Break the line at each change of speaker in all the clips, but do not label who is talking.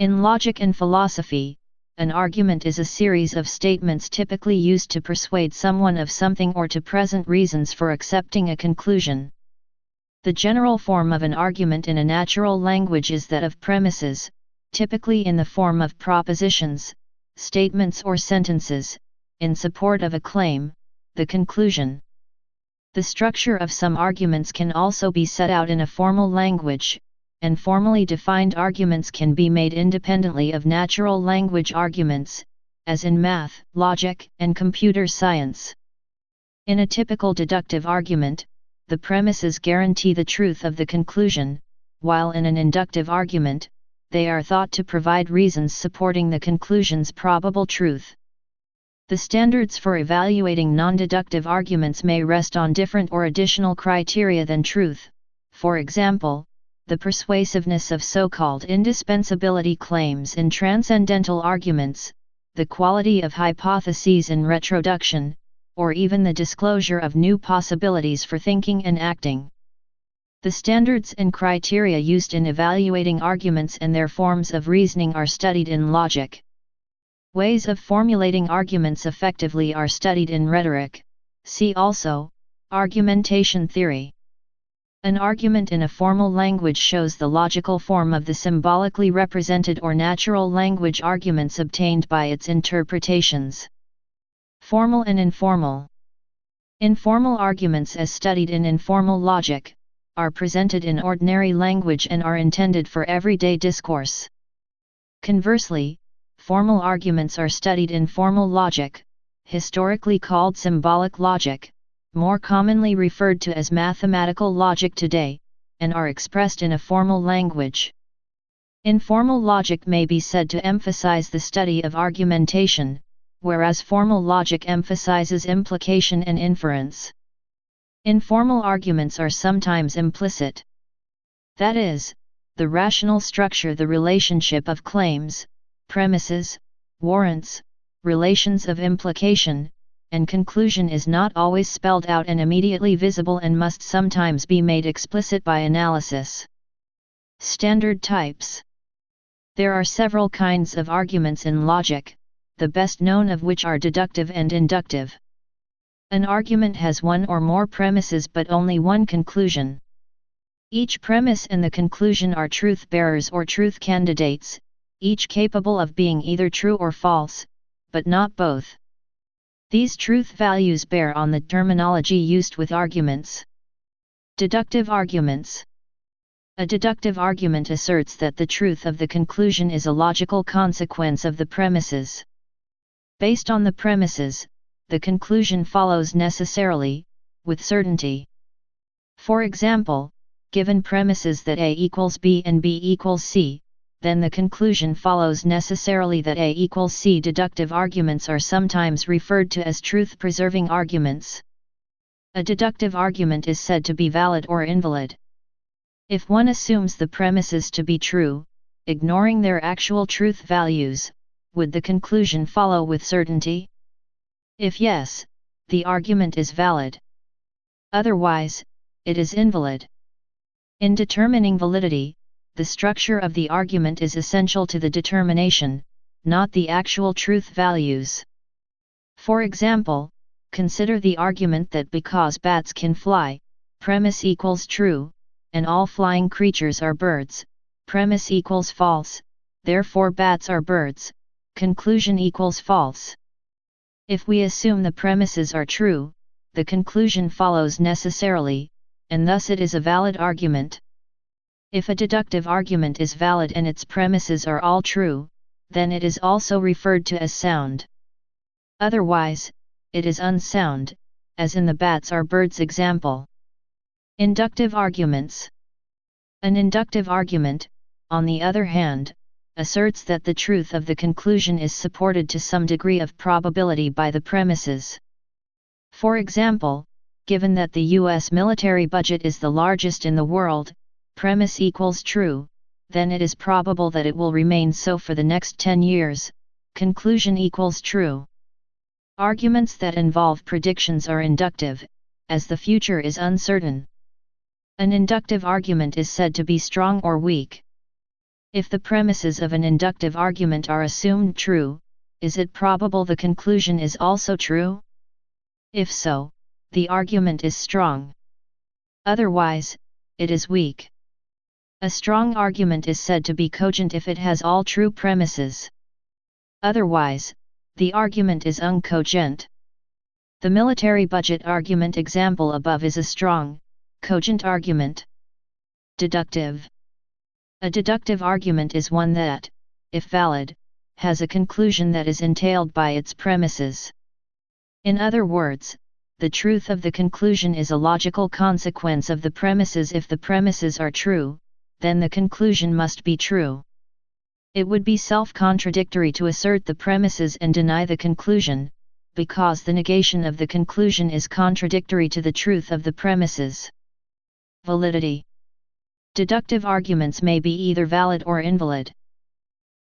In logic and philosophy, an argument is a series of statements typically used to persuade someone of something or to present reasons for accepting a conclusion. The general form of an argument in a natural language is that of premises, typically in the form of propositions, statements or sentences, in support of a claim, the conclusion. The structure of some arguments can also be set out in a formal language, and formally defined arguments can be made independently of natural language arguments, as in math, logic, and computer science. In a typical deductive argument, the premises guarantee the truth of the conclusion, while in an inductive argument, they are thought to provide reasons supporting the conclusion's probable truth. The standards for evaluating non-deductive arguments may rest on different or additional criteria than truth. For example, the persuasiveness of so-called indispensability claims in transcendental arguments, the quality of hypotheses in retroduction, or even the disclosure of new possibilities for thinking and acting. The standards and criteria used in evaluating arguments and their forms of reasoning are studied in logic. Ways of formulating arguments effectively are studied in rhetoric. See also, Argumentation Theory. An argument in a formal language shows the logical form of the symbolically represented or natural language arguments obtained by its interpretations. Formal and informal. Informal arguments, as studied in informal logic, are presented in ordinary language and are intended for everyday discourse. Conversely, formal arguments are studied in formal logic, historically called symbolic logic, more commonly referred to as mathematical logic today, and are expressed in a formal language. Informal logic may be said to emphasize the study of argumentation, whereas formal logic emphasizes implication and inference. Informal arguments are sometimes implicit. That is, the rational structure, the relationship of claims, premises, warrants, relations of implication, and conclusion is not always spelled out and immediately visible and must sometimes be made explicit by analysis. Standard types. There are several kinds of arguments in logic, the best known of which are deductive and inductive. An argument has one or more premises but only one conclusion. Each premise and the conclusion are truth bearers or truth candidates, each capable of being either true or false, but not both. These truth values bear on the terminology used with arguments. Deductive arguments. A deductive argument asserts that the truth of the conclusion is a logical consequence of the premises. Based on the premises, the conclusion follows necessarily, with certainty. For example, given premises that A equals B and B equals C, then the conclusion follows necessarily that A equals C. Deductive arguments are sometimes referred to as truth-preserving arguments. A deductive argument is said to be valid or invalid if one assumes the premises to be true, ignoring their actual truth values. Would the conclusion follow with certainty? If yes, the argument is valid. Otherwise, it is invalid. In determining validity, the structure of the argument is essential to the determination, not the actual truth values. For example, consider the argument that because bats can fly, premise equals true, and all flying creatures are birds, premise equals false, therefore bats are birds, conclusion equals false. If we assume the premises are true, the conclusion follows necessarily, and thus it is a valid argument. If a deductive argument is valid and its premises are all true, then it is also referred to as sound. Otherwise, it is unsound, as in the bats are birds example. Inductive arguments. An inductive argument, on the other hand, asserts that the truth of the conclusion is supported to some degree of probability by the premises. For example, given that the U.S. military budget is the largest in the world, premise equals true, then it is probable that it will remain so for the next 10 years, conclusion equals true. Arguments that involve predictions are inductive, as the future is uncertain. An inductive argument is said to be strong or weak. If the premises of an inductive argument are assumed true, is it probable the conclusion is also true? If so, the argument is strong. Otherwise, it is weak. A strong argument is said to be cogent if it has all true premises. Otherwise, the argument is uncogent. The military budget argument example above is a strong, cogent argument. Deductive. A deductive argument is one that, if valid, has a conclusion that is entailed by its premises. In other words, the truth of the conclusion is a logical consequence of the premises. If the premises are true, then the conclusion must be true. It would be self-contradictory to assert the premises and deny the conclusion, because the negation of the conclusion is contradictory to the truth of the premises. Validity. Deductive arguments may be either valid or invalid.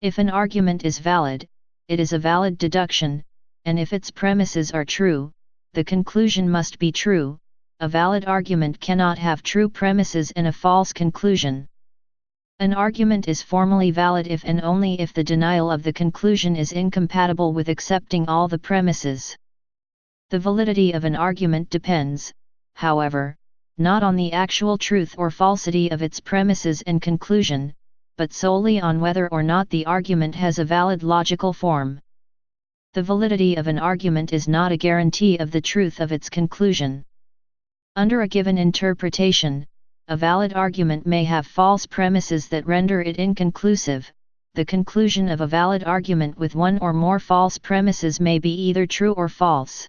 If an argument is valid, it is a valid deduction, and if its premises are true, the conclusion must be true. A valid argument cannot have true premises and a false conclusion. An argument is formally valid if and only if the denial of the conclusion is incompatible with accepting all the premises. The validity of an argument depends, however, not on the actual truth or falsity of its premises and conclusion, but solely on whether or not the argument has a valid logical form. The validity of an argument is not a guarantee of the truth of its conclusion. Under a given interpretation, a valid argument may have false premises that render it inconclusive. The conclusion of a valid argument with one or more false premises may be either true or false.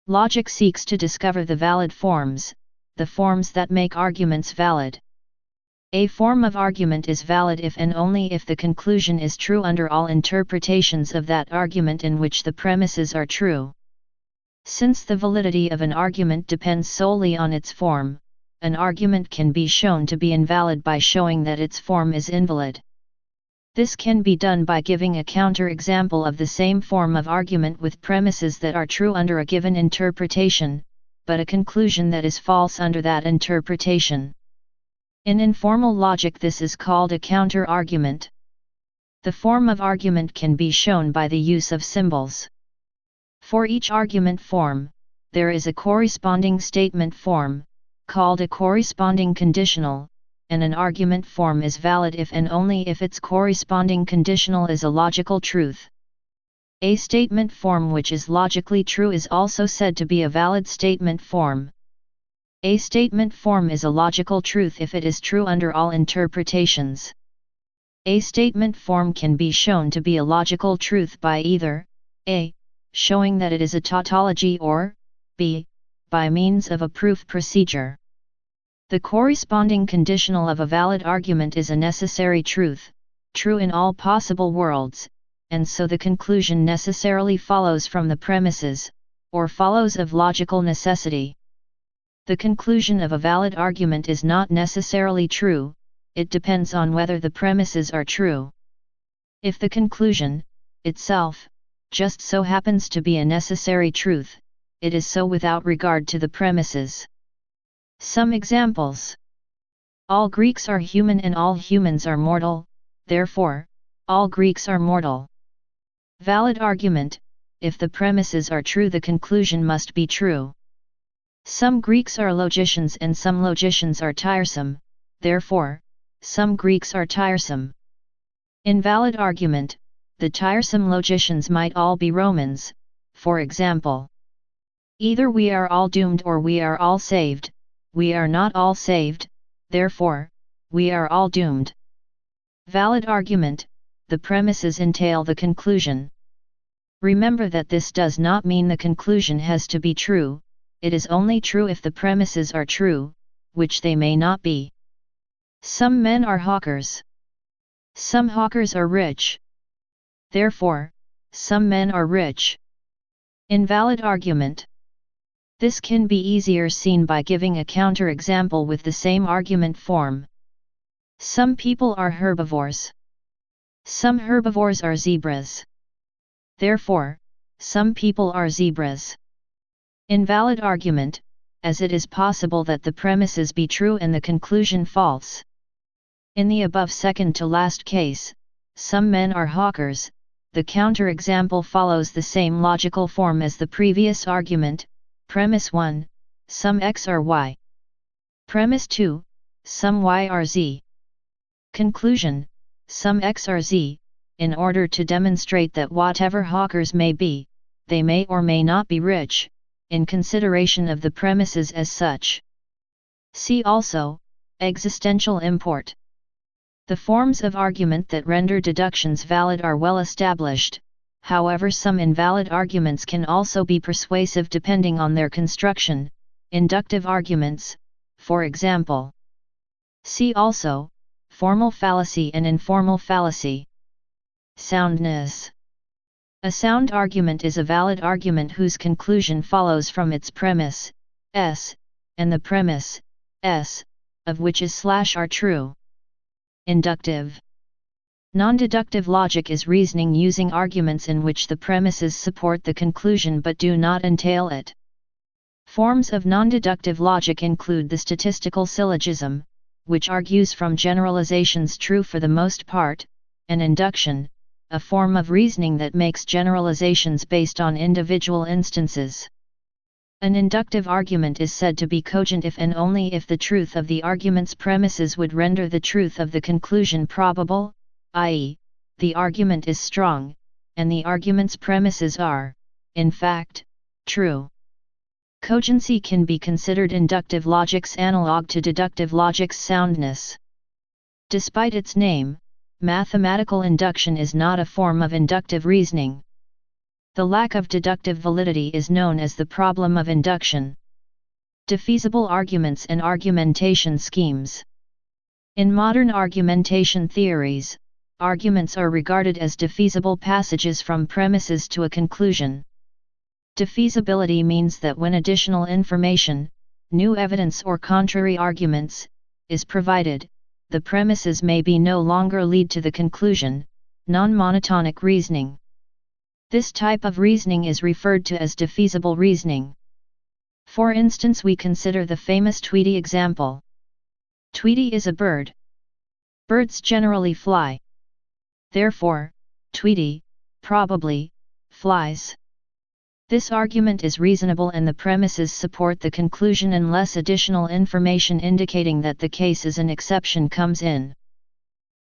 Logic seeks to discover the valid forms, the forms that make arguments valid. A form of argument is valid if and only if the conclusion is true under all interpretations of that argument in which the premises are true. Since the validity of an argument depends solely on its form, an argument can be shown to be invalid by showing that its form is invalid. This can be done by giving a counter-example of the same form of argument with premises that are true under a given interpretation, but a conclusion that is false under that interpretation. In informal logic, this is called a counter-argument. The form of argument can be shown by the use of symbols. For each argument form, there is a corresponding statement form, called a corresponding conditional, and an argument form is valid if and only if its corresponding conditional is a logical truth. A statement form which is logically true is also said to be a valid statement form. A statement form is a logical truth if it is true under all interpretations. A statement form can be shown to be a logical truth by either a. showing that it is a tautology, or b. by means of a proof procedure. The corresponding conditional of a valid argument is a necessary truth, true in all possible worlds, and so the conclusion necessarily follows from the premises, or follows of logical necessity. The conclusion of a valid argument is not necessarily true, it depends on whether the premises are true. If the conclusion, itself, just so happens to be a necessary truth, it is so without regard to the premises. Some examples. All Greeks are human and all humans are mortal, therefore, all Greeks are mortal. Valid argument: if the premises are true, the conclusion must be true. Some Greeks are logicians and some logicians are tiresome, therefore, some Greeks are tiresome. Invalid argument: the tiresome logicians might all be Romans, for example. Either we are all doomed or we are all saved. We are not all saved, therefore, we are all doomed. Valid argument: the premises entail the conclusion. Remember that this does not mean the conclusion has to be true, it is only true if the premises are true, which they may not be. Some men are hawkers. Some hawkers are rich. Therefore, some men are rich. Invalid argument. This can be easier seen by giving a counter-example with the same argument form. Some people are herbivores. Some herbivores are zebras. Therefore, some people are zebras. Invalid argument, as it is possible that the premises be true and the conclusion false. In the above second-to-last case, some men are hawkers. The counterexample follows the same logical form as the previous argument. Premise 1, some x are y. Premise 2, some y are z. Conclusion, some x are z. In order to demonstrate that whatever hawkers may be, they may or may not be rich, in consideration of the premises as such. See also, existential import. The forms of argument that render deductions valid are well established, however some invalid arguments can also be persuasive depending on their construction, inductive arguments, for example. See also, formal fallacy and informal fallacy. Soundness. A sound argument is a valid argument whose conclusion follows from its premise, S, and the premise, S, of which is / are true. Inductive. Non-deductive logic is reasoning using arguments in which the premises support the conclusion but do not entail it. Forms of non-deductive logic include the statistical syllogism, which argues from generalizations true for the most part, and induction, a form of reasoning that makes generalizations based on individual instances. An inductive argument is said to be cogent if and only if the truth of the argument's premises would render the truth of the conclusion probable, i.e., the argument is strong, and the argument's premises are, in fact, true. Cogency can be considered inductive logic's analog to deductive logic's soundness. Despite its name, mathematical induction is not a form of inductive reasoning. The lack of deductive validity is known as the problem of induction. Defeasible arguments and argumentation schemes. In modern argumentation theories, arguments are regarded as defeasible passages from premises to a conclusion. Defeasibility means that when additional information, new evidence or contrary arguments, is provided, the premises may be no longer lead to the conclusion, non-monotonic reasoning. This type of reasoning is referred to as defeasible reasoning. For instance, we consider the famous Tweety example. Tweety is a bird. Birds generally fly. Therefore, Tweety, probably, flies. This argument is reasonable and the premises support the conclusion unless additional information indicating that the case is an exception comes in.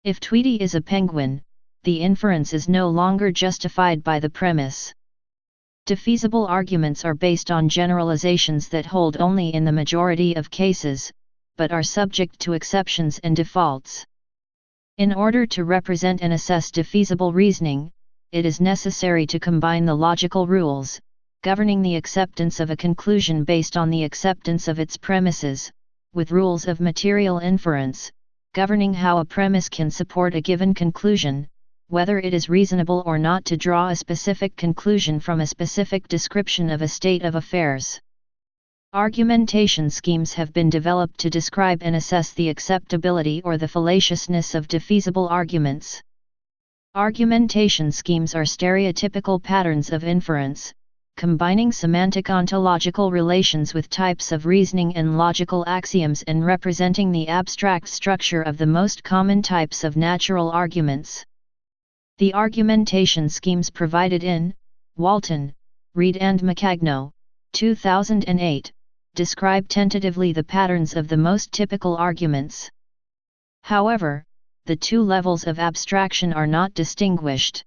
If Tweety is a penguin, the inference is no longer justified by the premise. Defeasible arguments are based on generalizations that hold only in the majority of cases, but are subject to exceptions and defaults. In order to represent and assess defeasible reasoning, it is necessary to combine the logical rules, governing the acceptance of a conclusion based on the acceptance of its premises, with rules of material inference, governing how a premise can support a given conclusion, whether it is reasonable or not to draw a specific conclusion from a specific description of a state of affairs. Argumentation schemes have been developed to describe and assess the acceptability or the fallaciousness of defeasible arguments. Argumentation schemes are stereotypical patterns of inference, combining semantic ontological relations with types of reasoning and logical axioms and representing the abstract structure of the most common types of natural arguments. The argumentation schemes provided in Walton, Reed and Macagno, 2008, describe tentatively the patterns of the most typical arguments. However, the two levels of abstraction are not distinguished.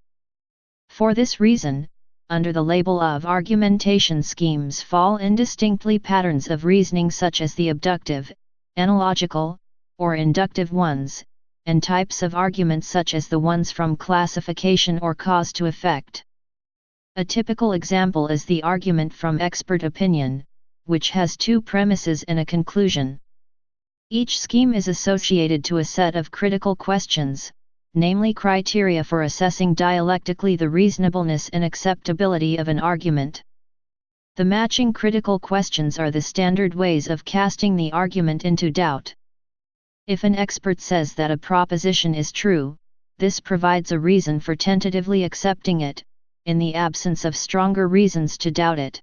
For this reason, under the label of argumentation schemes fall indistinctly patterns of reasoning such as the abductive, analogical, or inductive ones, and types of arguments such as the ones from classification or cause to effect. A typical example is the argument from expert opinion, which has two premises and a conclusion. Each scheme is associated to a set of critical questions, namely criteria for assessing dialectically the reasonableness and acceptability of an argument. The matching critical questions are the standard ways of casting the argument into doubt. If an expert says that a proposition is true, this provides a reason for tentatively accepting it, in the absence of stronger reasons to doubt it.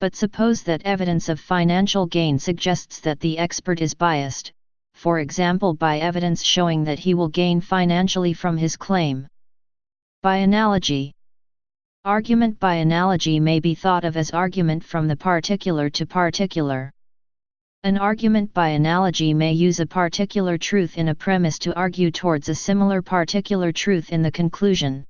But suppose that evidence of financial gain suggests that the expert is biased, for example by evidence showing that he will gain financially from his claim. By analogy. Argument by analogy may be thought of as argument from the particular to particular. An argument by analogy may use a particular truth in a premise to argue towards a similar particular truth in the conclusion.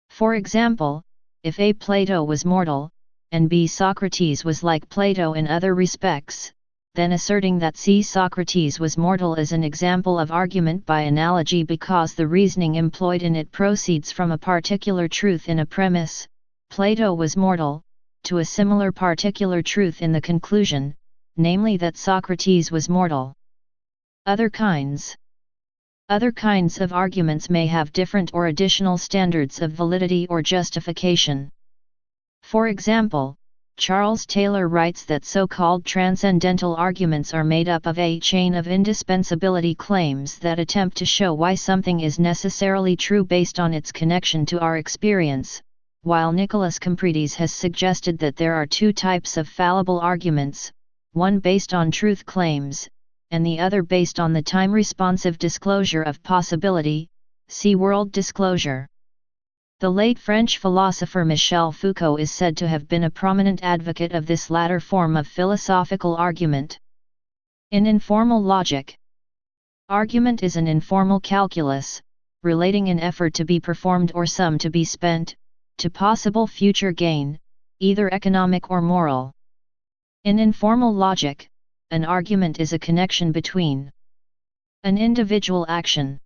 For example, if A. Plato was mortal, and B. Socrates was like Plato in other respects, then asserting that C. Socrates was mortal is an example of argument by analogy because the reasoning employed in it proceeds from a particular truth in a premise, Plato was mortal, to a similar particular truth in the conclusion, namely that Socrates was mortal. Other kinds of arguments may have different or additional standards of validity or justification. For example, Charles Taylor writes that so-called transcendental arguments are made up of a chain of indispensability claims that attempt to show why something is necessarily true based on its connection to our experience, while Nicholas Comprides has suggested that there are two types of fallible arguments, one based on truth claims, and the other based on the time-responsive disclosure of possibility, see world disclosure. The late French philosopher Michel Foucault is said to have been a prominent advocate of this latter form of philosophical argument. In informal logic, argument is an informal calculus, relating an effort to be performed or sum to be spent, to possible future gain, either economic or moral. In informal logic, an argument is a connection between an individual action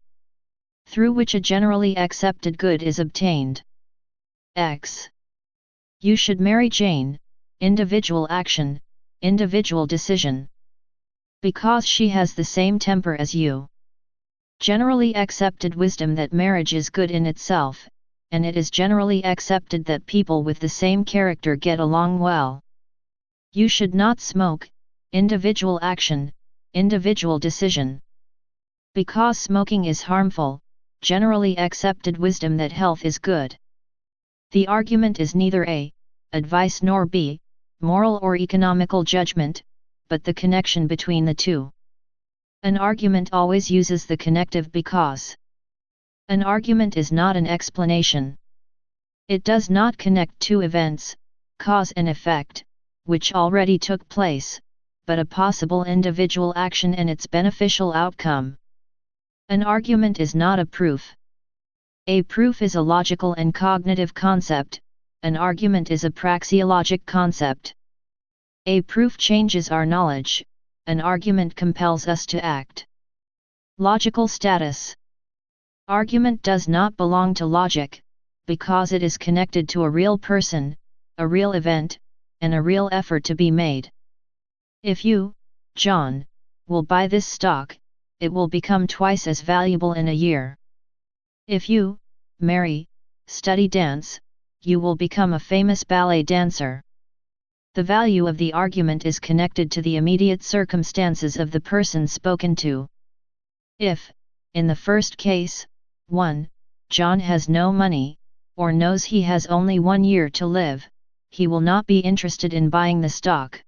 through which a generally accepted good is obtained. X. You should marry Jane, individual action, individual decision. Because she has the same temper as you. Generally accepted wisdom that marriage is good in itself, and it is generally accepted that people with the same character get along well. You should not smoke, individual action, individual decision. Because smoking is harmful, generally accepted wisdom that health is good. The argument is neither A. advice nor B. moral or economical judgment, but the connection between the two. An argument always uses the connective because. An argument is not an explanation. It does not connect two events, cause and effect, which already took place, but a possible individual action and its beneficial outcome. An argument is not a proof. A proof is a logical and cognitive concept, an argument is a praxeologic concept. A proof changes our knowledge, an argument compels us to act. Logical status. Argument does not belong to logic, because it is connected to a real person, a real event, and a real effort to be made. If you, John, will buy this stock, it will become twice as valuable in a year. If you, Mary, study dance, you will become a famous ballet dancer. The value of the argument is connected to the immediate circumstances of the person spoken to. If, in the first case, 1. John has no money, or knows he has only 1 year to live, he will not be interested in buying the stock.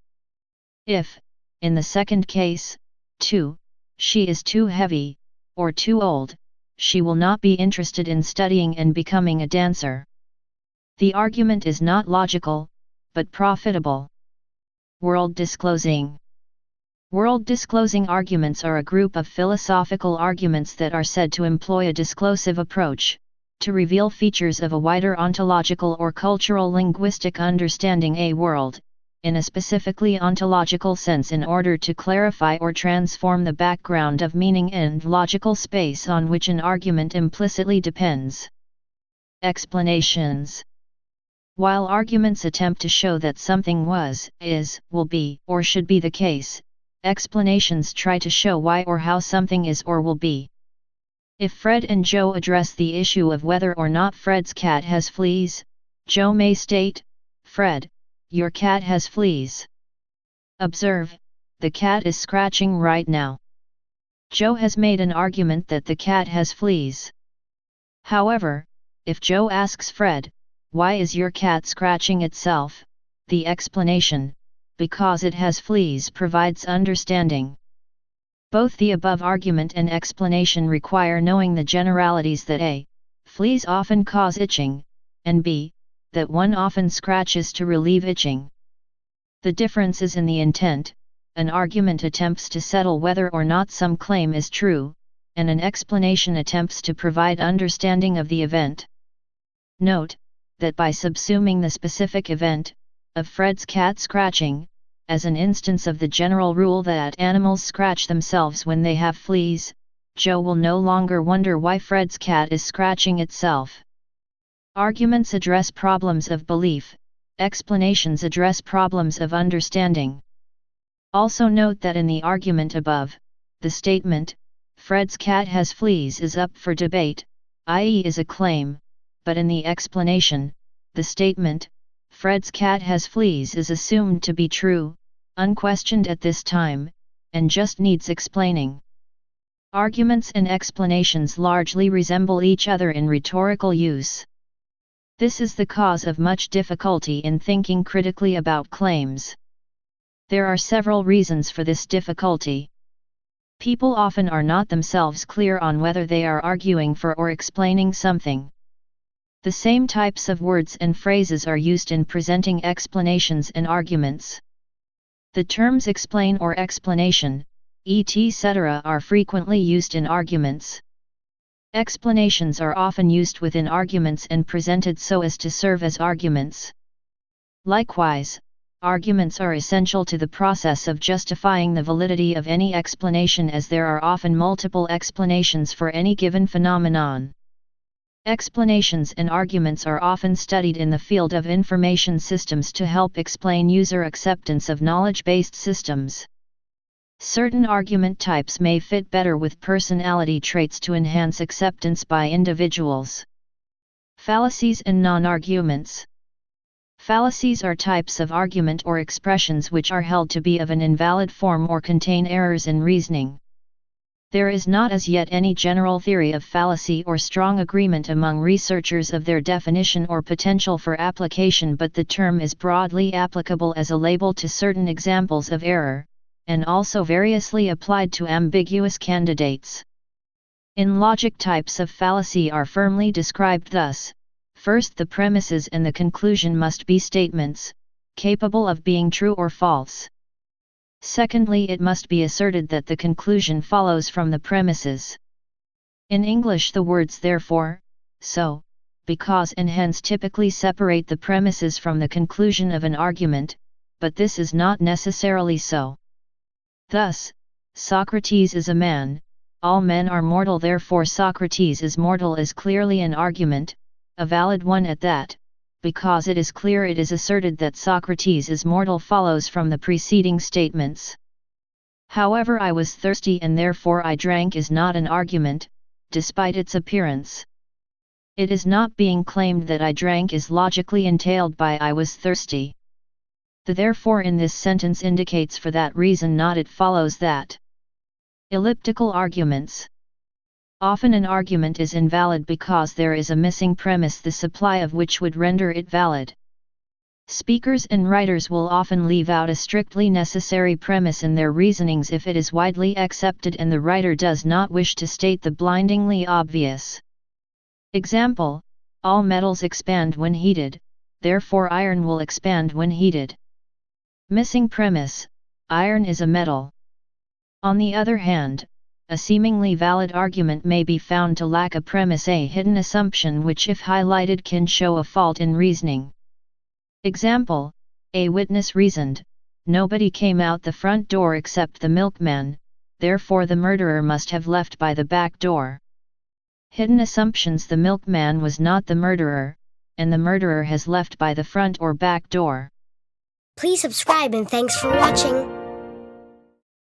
If, in the second case, 2. She is too heavy, or too old, she will not be interested in studying and becoming a dancer. The argument is not logical, but profitable. World disclosing. World disclosing arguments are a group of philosophical arguments that are said to employ a disclosive approach, to reveal features of a wider ontological or cultural linguistic understanding a world, in a specifically ontological sense in order to clarify or transform the background of meaning and logical space on which an argument implicitly depends. Explanations. While arguments attempt to show that something was, is, will be, or should be the case, explanations try to show why or how something is or will be. If Fred and Joe address the issue of whether or not Fred's cat has fleas, Joe may state, "Fred, your cat has fleas. Observe, the cat is scratching right now." Joe has made an argument that the cat has fleas. However, if Joe asks Fred, "Why is your cat scratching itself?" the explanation, "because it has fleas," provides understanding. Both the above argument and explanation require knowing the generalities that a. Fleas often cause itching, and b. That one often scratches to relieve itching. The difference is in the intent. An argument attempts to settle whether or not some claim is true, and an explanation attempts to provide understanding of the event. Note that by subsuming the specific event, of Fred's cat scratching, as an instance of the general rule that animals scratch themselves when they have fleas, Joe will no longer wonder why Fred's cat is scratching itself. Arguments address problems of belief, explanations address problems of understanding. Also note that in the argument above, the statement, Fred's cat has fleas is up for debate, i.e. is a claim, but in the explanation, the statement, Fred's cat has fleas is assumed to be true, unquestioned at this time, and just needs explaining. Arguments and explanations largely resemble each other in rhetorical use. This is the cause of much difficulty in thinking critically about claims. There are several reasons for this difficulty. People often are not themselves clear on whether they are arguing for or explaining something. The same types of words and phrases are used in presenting explanations and arguments. The terms explain or explanation, etc. are frequently used in arguments. Explanations are often used within arguments and presented so as to serve as arguments. Likewise, arguments are essential to the process of justifying the validity of any explanation, as there are often multiple explanations for any given phenomenon. Explanations and arguments are often studied in the field of information systems to help explain user acceptance of knowledge-based systems. Certain argument types may fit better with personality traits to enhance acceptance by individuals. Fallacies and non arguments. Fallacies are types of argument or expressions which are held to be of an invalid form or contain errors in reasoning. There is not as yet any general theory of fallacy or strong agreement among researchers of their definition or potential for application, but the term is broadly applicable as a label to certain examples of error, and also variously applied to ambiguous candidates. In logic, types of fallacy are firmly described thus. First, the premises and the conclusion must be statements, capable of being true or false. Secondly, it must be asserted that the conclusion follows from the premises. In English, the words therefore, so, because and hence typically separate the premises from the conclusion of an argument, but this is not necessarily so. Thus, Socrates is a man, all men are mortal, therefore Socrates is mortal is clearly an argument, a valid one at that. Because it is clear it is asserted that Socrates is mortal follows from the preceding statements. However, I was thirsty and therefore I drank is not an argument, despite its appearance. It is not being claimed that I drank is logically entailed by I was thirsty. The therefore in this sentence indicates for that reason, not it follows that. Elliptical arguments. Often an argument is invalid because there is a missing premise, the supply of which would render it valid. Speakers and writers will often leave out a strictly necessary premise in their reasonings if it is widely accepted and the writer does not wish to state the blindingly obvious. Example: all metals expand when heated, therefore iron will expand when heated. Missing premise: iron is a metal. On the other hand, a seemingly valid argument may be found to lack a premise, a hidden assumption which if highlighted can show a fault in reasoning. Example: a witness reasoned, nobody came out the front door except the milkman, therefore the murderer must have left by the back door. Hidden assumptions: the milkman was not the murderer, and the murderer has left by the front or back door.
Please subscribe and thanks for watching.